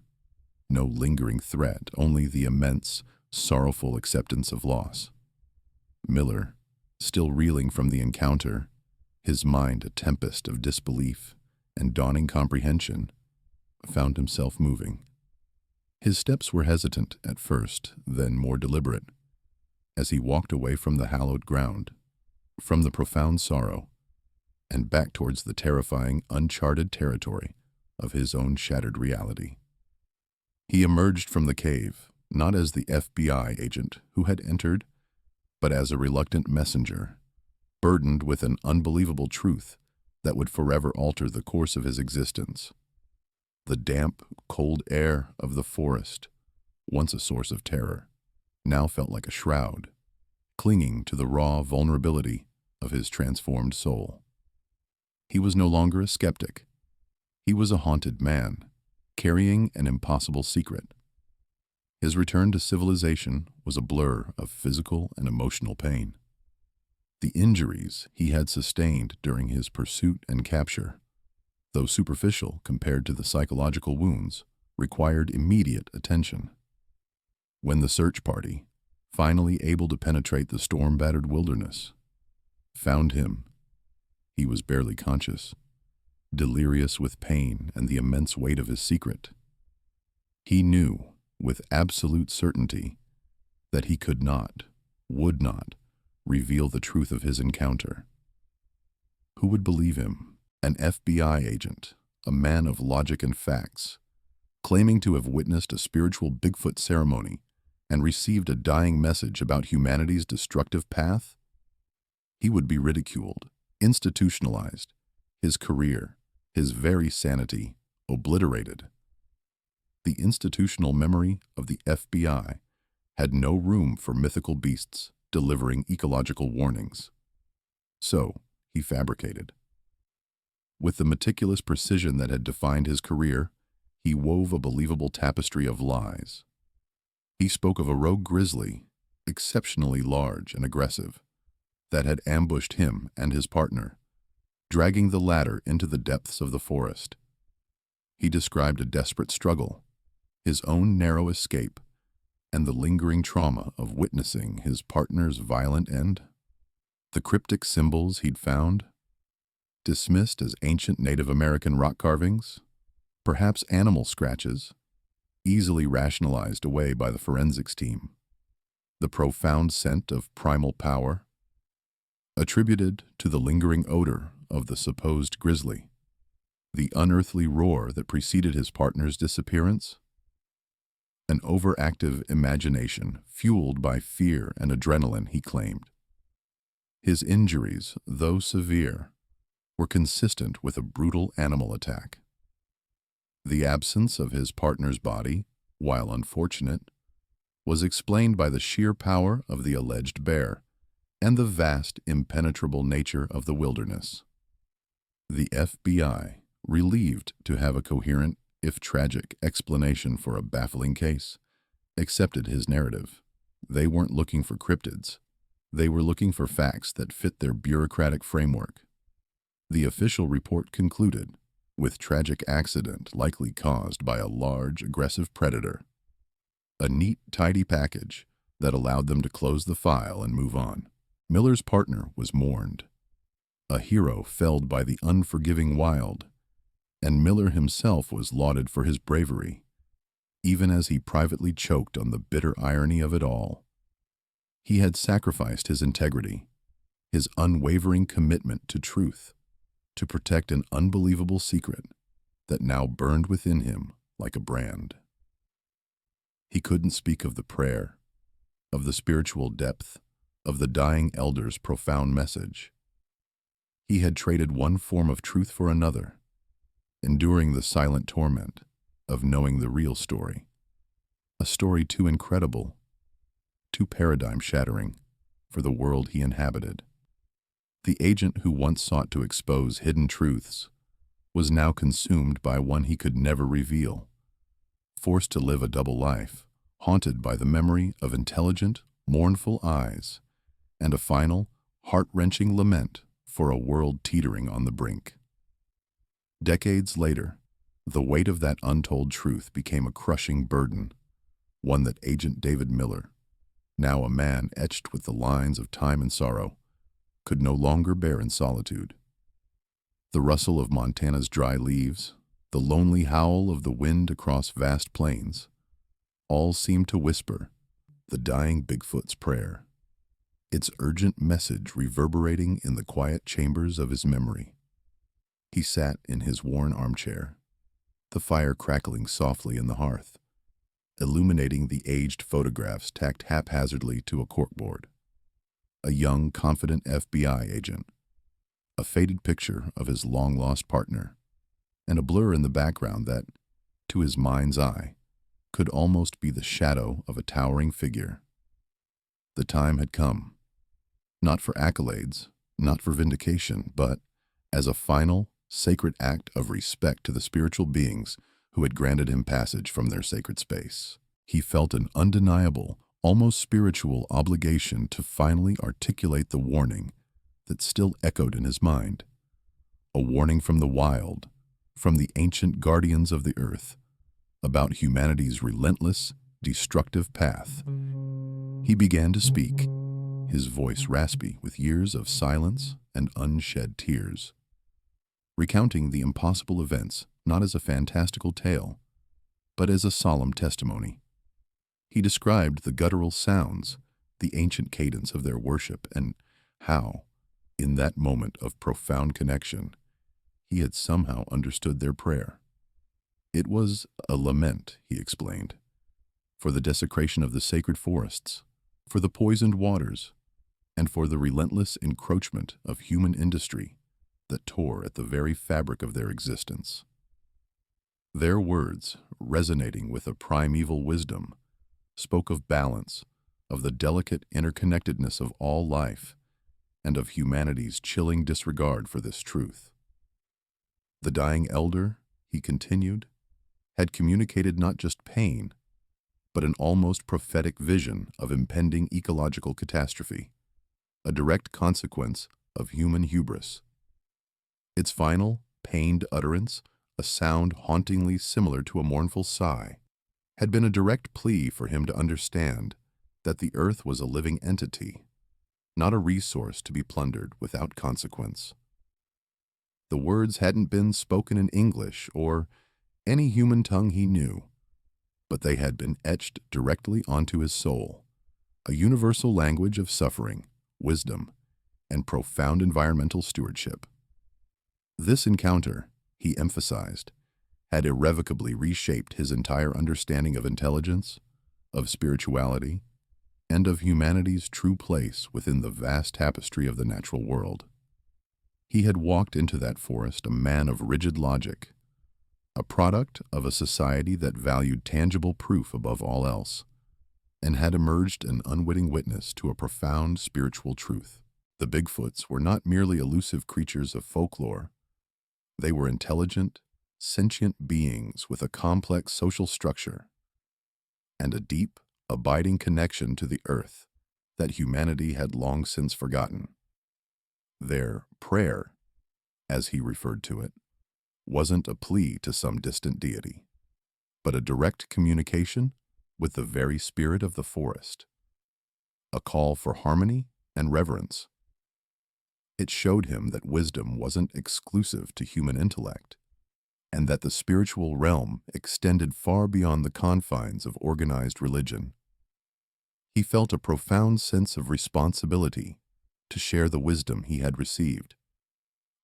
[SPEAKER 1] no lingering threat, only the immense, sorrowful acceptance of loss. Miller, still reeling from the encounter, his mind a tempest of disbelief and dawning comprehension, found himself moving. His steps were hesitant at first, then more deliberate, as he walked away from the hallowed ground, from the profound sorrow, and back towards the terrifying, uncharted territory of his own shattered reality. He emerged from the cave, not as the FBI agent who had entered, but as a reluctant messenger, burdened with an unbelievable truth that would forever alter the course of his existence. The damp, cold air of the forest, once a source of terror, now felt like a shroud, clinging to the raw vulnerability of his transformed soul. He was no longer a skeptic. He was a haunted man, carrying an impossible secret. His return to civilization was a blur of physical and emotional pain. The injuries he had sustained during his pursuit and capture, though superficial compared to the psychological wounds, required immediate attention. When the search party, finally able to penetrate the storm-battered wilderness, found him, he was barely conscious, delirious with pain and the immense weight of his secret. He knew, with absolute certainty, that he could not, would not, reveal the truth of his encounter. Who would believe him? An FBI agent, a man of logic and facts, claiming to have witnessed a spiritual Bigfoot ceremony and received a dying message about humanity's destructive path? He would be ridiculed, institutionalized, his career, his very sanity, obliterated. The institutional memory of the FBI had no room for mythical beasts delivering ecological warnings. So, he fabricated. With the meticulous precision that had defined his career, he wove a believable tapestry of lies. He spoke of a rogue grizzly, exceptionally large and aggressive, that had ambushed him and his partner, dragging the latter into the depths of the forest. He described a desperate struggle, his own narrow escape, and the lingering trauma of witnessing his partner's violent end. The cryptic symbols he'd found, dismissed as ancient Native American rock carvings, perhaps animal scratches, easily rationalized away by the forensics team. The profound scent of primal power, attributed to the lingering odor of the supposed grizzly. The unearthly roar that preceded his partner's disappearance. An overactive imagination fueled by fear and adrenaline, he claimed. His injuries, though severe, were consistent with a brutal animal attack. The absence of his partner's body, while unfortunate, was explained by the sheer power of the alleged bear and the vast, impenetrable nature of the wilderness. The FBI, relieved to have a coherent, if tragic, explanation for a baffling case, accepted his narrative. They weren't looking for cryptids. They were looking for facts that fit their bureaucratic framework. The official report concluded, with tragic accident likely caused by a large, aggressive predator. A neat, tidy package that allowed them to close the file and move on. Miller's partner was mourned, a hero felled by the unforgiving wild, and Miller himself was lauded for his bravery, even as he privately choked on the bitter irony of it all. He had sacrificed his integrity, his unwavering commitment to truth, to protect an unbelievable secret that now burned within him like a brand. He couldn't speak of the prayer, of the spiritual depth, of the dying elder's profound message. He had traded one form of truth for another, enduring the silent torment of knowing the real story, a story too incredible, too paradigm-shattering for the world he inhabited. The agent who once sought to expose hidden truths was now consumed by one he could never reveal, forced to live a double life, haunted by the memory of intelligent, mournful eyes, and a final, heart-wrenching lament for a world teetering on the brink. Decades later, the weight of that untold truth became a crushing burden, one that Agent David Miller, now a man etched with the lines of time and sorrow, could no longer bear in solitude. The rustle of Montana's dry leaves, the lonely howl of the wind across vast plains, all seemed to whisper the dying Bigfoot's prayer, its urgent message reverberating in the quiet chambers of his memory. He sat in his worn armchair, the fire crackling softly in the hearth, illuminating the aged photographs tacked haphazardly to a corkboard. A young, confident FBI agent, a faded picture of his long-lost partner, and a blur in the background that, to his mind's eye, could almost be the shadow of a towering figure. The time had come, not for accolades, not for vindication, but as a final, sacred act of respect to the spiritual beings who had granted him passage from their sacred space. He felt an undeniable, almost spiritual obligation to finally articulate the warning that still echoed in his mind. A warning from the wild, from the ancient guardians of the earth, about humanity's relentless, destructive path. He began to speak, his voice raspy with years of silence and unshed tears, recounting the impossible events not as a fantastical tale, but as a solemn testimony. He described the guttural sounds, the ancient cadence of their worship, and how, in that moment of profound connection, he had somehow understood their prayer. It was a lament, he explained, for the desecration of the sacred forests, for the poisoned waters, and for the relentless encroachment of human industry that tore at the very fabric of their existence. Their words, resonating with a primeval wisdom, spoke of balance, of the delicate interconnectedness of all life, and of humanity's chilling disregard for this truth. The dying elder, he continued, had communicated not just pain, but an almost prophetic vision of impending ecological catastrophe, a direct consequence of human hubris. Its final, pained utterance a sound hauntingly similar to a mournful sigh, had been a direct plea for him to understand that the earth was a living entity, not a resource to be plundered without consequence. The words hadn't been spoken in English or any human tongue he knew, but they had been etched directly onto his soul, a universal language of suffering, wisdom, and profound environmental stewardship. This encounter, he emphasized, had irrevocably reshaped his entire understanding of intelligence, of spirituality, and of humanity's true place within the vast tapestry of the natural world. He had walked into that forest a man of rigid logic, a product of a society that valued tangible proof above all else, and had emerged an unwitting witness to a profound spiritual truth. The Bigfoots were not merely elusive creatures of folklore. They were intelligent, sentient beings with a complex social structure and a deep, abiding connection to the earth that humanity had long since forgotten. Their prayer, as he referred to it, wasn't a plea to some distant deity, but a direct communication with the very spirit of the forest, a call for harmony and reverence. It showed him that wisdom wasn't exclusive to human intellect, and that the spiritual realm extended far beyond the confines of organized religion. He felt a profound sense of responsibility to share the wisdom he had received,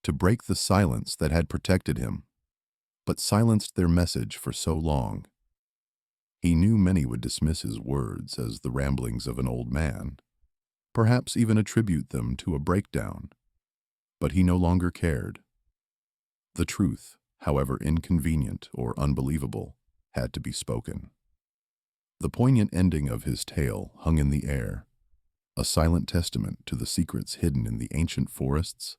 [SPEAKER 1] to break the silence that had protected him, but silenced their message for so long. He knew many would dismiss his words as the ramblings of an old man, perhaps even attribute them to a breakdown, but he no longer cared. The truth, however inconvenient or unbelievable, had to be spoken. The poignant ending of his tale hung in the air, a silent testament to the secrets hidden in the ancient forests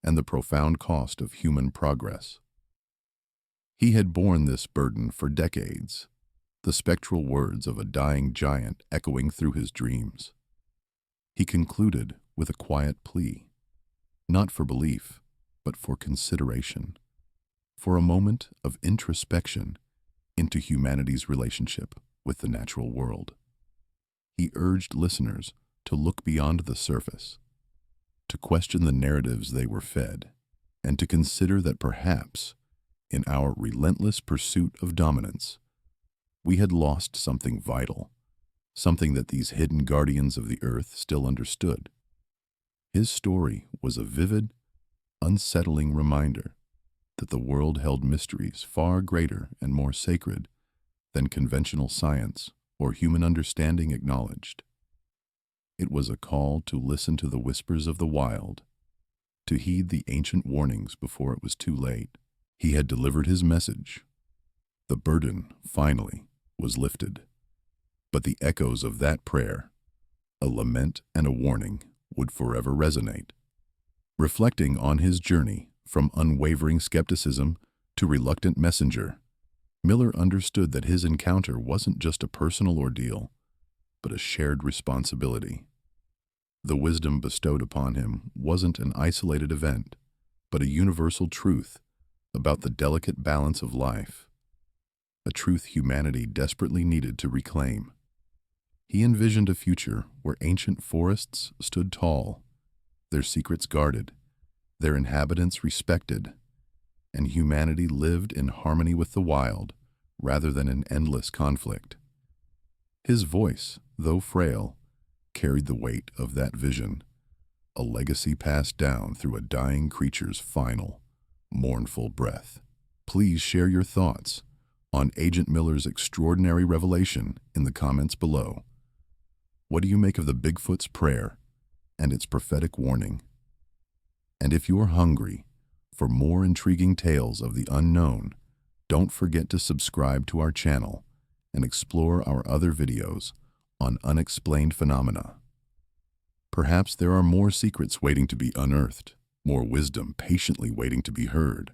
[SPEAKER 1] and the profound cost of human progress. He had borne this burden for decades, the spectral words of a dying giant echoing through his dreams. He concluded with a quiet plea, not for belief, but for consideration, for a moment of introspection into humanity's relationship with the natural world. He urged listeners to look beyond the surface, to question the narratives they were fed, and to consider that perhaps, in our relentless pursuit of dominance, we had lost something vital, something that these hidden guardians of the earth still understood. His story was a vivid, unsettling reminder that the world held mysteries far greater and more sacred than conventional science or human understanding acknowledged. It was a call to listen to the whispers of the wild, to heed the ancient warnings before it was too late. He had delivered his message. The burden, finally, was lifted. But the echoes of that prayer, a lament and a warning, would forever resonate. Reflecting on his journey from unwavering skepticism to reluctant messenger, Miller understood that his encounter wasn't just a personal ordeal, but a shared responsibility. The wisdom bestowed upon him wasn't an isolated event, but a universal truth about the delicate balance of life, a truth humanity desperately needed to reclaim. He envisioned a future where ancient forests stood tall, their secrets guarded, their inhabitants respected, and humanity lived in harmony with the wild rather than in endless conflict. His voice, though frail, carried the weight of that vision, a legacy passed down through a dying creature's final, mournful breath. Please share your thoughts on Agent Miller's extraordinary revelation in the comments below. What do you make of the Bigfoot's prayer and its prophetic warning? And if you're hungry for more intriguing tales of the unknown, don't forget to subscribe to our channel and explore our other videos on unexplained phenomena. Perhaps there are more secrets waiting to be unearthed, more wisdom patiently waiting to be heard.